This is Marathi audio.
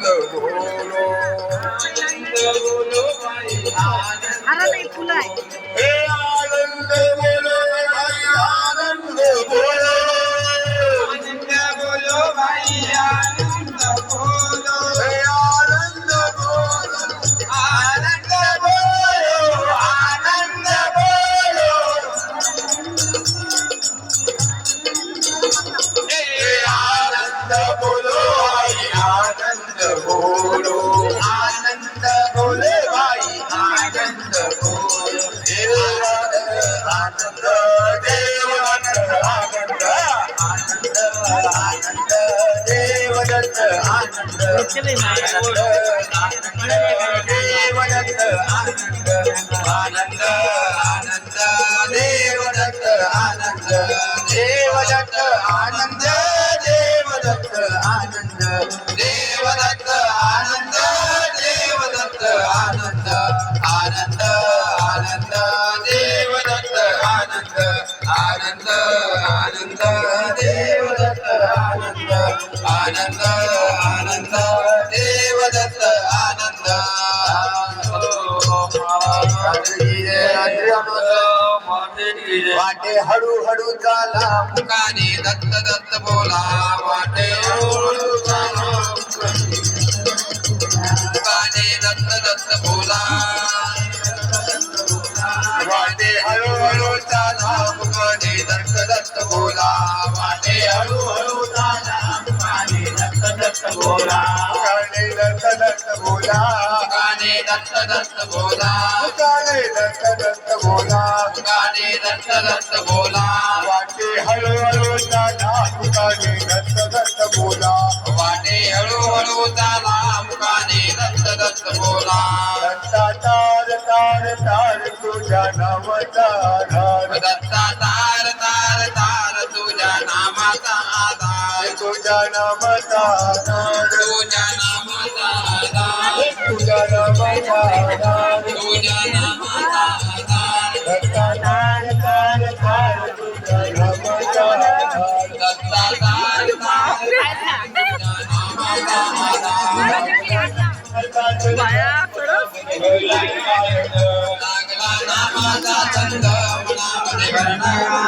बोलो अरे नाही फुलं आहे हे आनंद बोलो भाई आनंद बोलो भाई आनंद बोलो हे आनंद बोलो आनंद बोलो आनंद बोलो हे आनंद बोलो भाई आनंद बोलो आनंद बोले भाई आनंद बोलो हे आनंद देवदत्त आनंद आनंद आनंद देवदत्त आनंद आनंद देवदत्त आनंद आनंद आनंद देवदत्त आनंद देवदत्त आनंद देवदत्त आनंद देवदत्त आनंद देवदत्त आनंद आनंद आनंद देवदत्त आनंद आनंद आनंद देवदत्त आनंद आनंद आनंद देवदत्त आनंद वाटे हळूहळू चाला मुखाने दत्त दत्त बोला वाटे हळूहळू चाला मुखाने दत्त दत्त बोला वाटे हळूहळू चाला मुखाने दत्त दत्त बोला वाटे हळूहळू चाला मुखाने दत्त दत्त बोला मुखाने दत्त दत्त बोला मुखाने दत्त दत्त बोला मुखाने दत्त दत्त बोला मुखाने दत्त दत्त बोला वाटे हळूहळू चाला मुखाने दत्त दत्त बोला वाटे हळूहळू चाला मुखाने दत्त दत्त बोला दत्ता तार तार तार तुझ्या नावाचा आधार दत्ता तार तार तार तुझ्या नामाचा आधार तुझ्या नावाचा आधार तुझ्या नामाचा आधार तुझ्या नावाचा आधार तुझ्या नामाचा आधार दत्ता तार तार तार तुझ्या नावाचा आधार दत्ता तार तार तुझ्या नामाचा आधार बाया लागला नामाचा छंद मनामध्ये भरणा